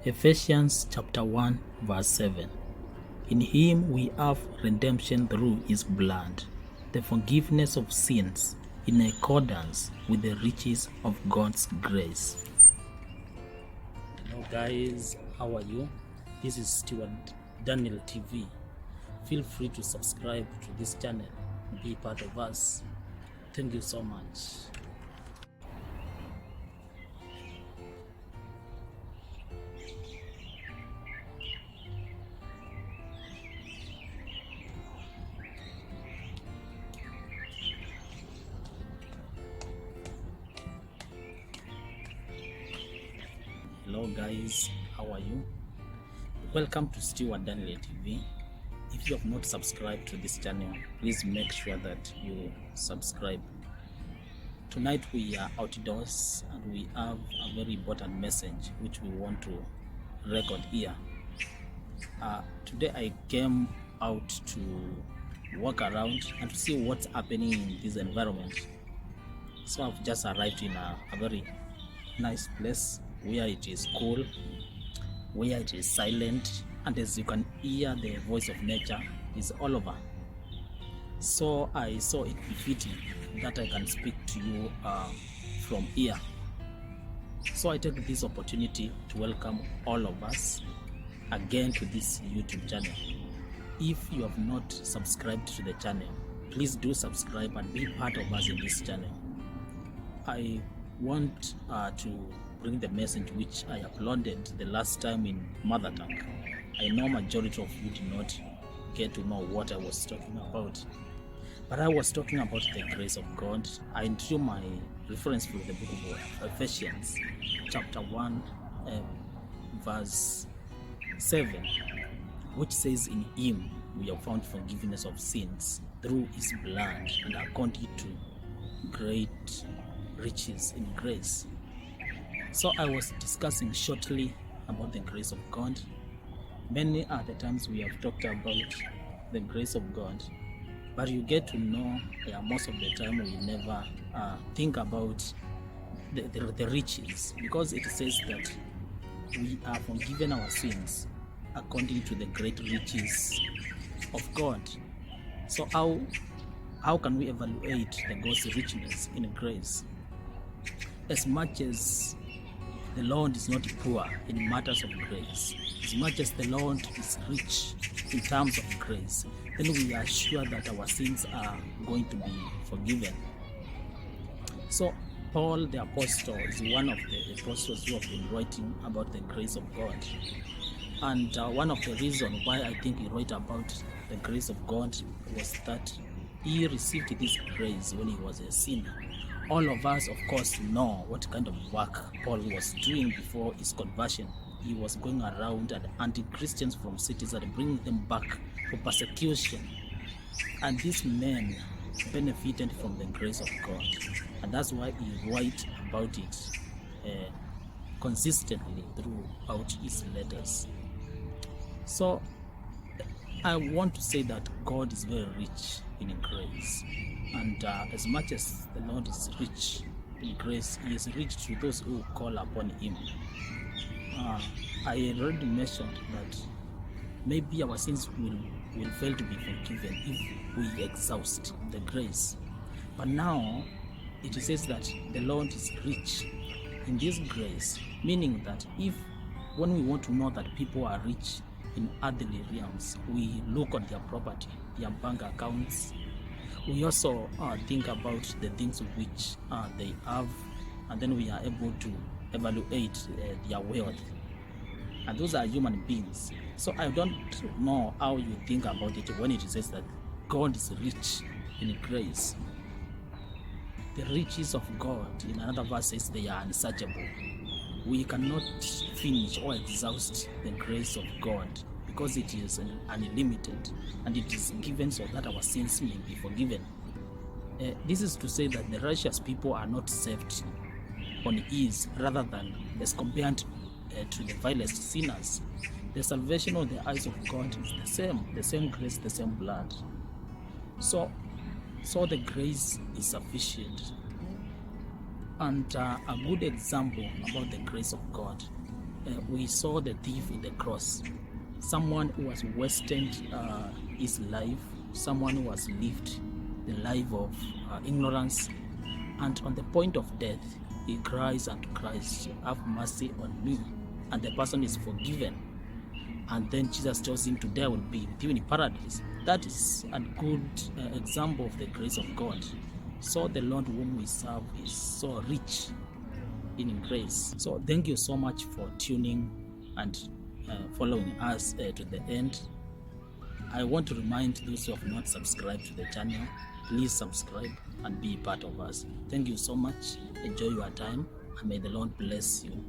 Ephesians chapter 1 verse 7. In him we have redemption through his blood, the forgiveness of sins in accordance with the riches of God's grace. Hello guys, how are you? This is Stewart Daniel TV. Feel free to subscribe to this channel, be part of us. Thank you so much. Hello guys, how are you? Welcome to Stewart Daniel TV. If you have not subscribed to this channel, please make sure that you subscribe. Tonight we are outdoors and we have a very important message which we want to record here. Today I came out to walk around and to see what's happening in this environment. So I've just arrived in a very nice place where it is cool, where it is silent, and as you can hear, the voice of nature is all over. So I saw it befitting that I can speak to you from here. So I take this opportunity to welcome all of us again to this YouTube channel. If you have not subscribed to the channel, please do subscribe and be part of us in this channel. I want to bring the message which I uploaded the last time in mother tongue. I know majority of you did not get to know what I was talking about, but I was talking about the grace of God. I drew my reference from the book of Ephesians chapter 1 verse 7, which says, in him we have found forgiveness of sins through his blood, and according to great riches in grace. So I was discussing shortly about the grace of God. Many are the times we have talked about the grace of God, but you get to know most of the time we never think about the riches, because it says that we are forgiven our sins according to the great riches of God. So how can we evaluate the God's richness in grace? As much as the Lord is not poor in matters of grace, as much as the Lord is rich in terms of grace, then we are sure that our sins are going to be forgiven. So Paul the apostle is one of the apostles who have been writing about the grace of God. And one of the reasons why I think he wrote about the grace of God was that he received this grace when he was a sinner. All of us, of course, know what kind of work Paul was doing before his conversion. He was going around and hunting Christians from cities and bringing them back for persecution. And these men benefited from the grace of God. And that's why he writes about it consistently throughout his letters. So I want to say that God is very rich in grace. And as much as the Lord is rich in grace, he is rich to those who call upon him. I already mentioned that maybe our sins will fail to be forgiven if we exhaust the grace. But now it says that the Lord is rich in this grace, meaning that when we want to know that people are rich in earthly realms, we look on their property, their bank accounts. We also think about the things which they have, and then we are able to evaluate their wealth. And those are human beings. So I don't know how you think about it when it says that God is rich in grace. The riches of God, in another verse, says they are unsearchable. We cannot finish or exhaust the grace of God, because it is unlimited and it is given so that our sins may be forgiven. This is to say that the righteous people are not saved on ease, rather than as compared to the vilest sinners. The salvation of the eyes of God is the same grace, the same blood. So the grace is sufficient. And a good example about the grace of God we saw the thief in the cross, someone who has wasted his life, someone who has lived the life of ignorance, and on the point of death, he cries unto Christ, have mercy on me, and the person is forgiven. And then Jesus tells him, today I will be with you in paradise. That is a good example of the grace of God. So the Lord whom we serve is so rich in grace. So thank you so much for tuning and following us to the end. I want to remind those who have not subscribed to the channel, please subscribe and be part of us. Thank you so much. Enjoy your time, and may the Lord bless you.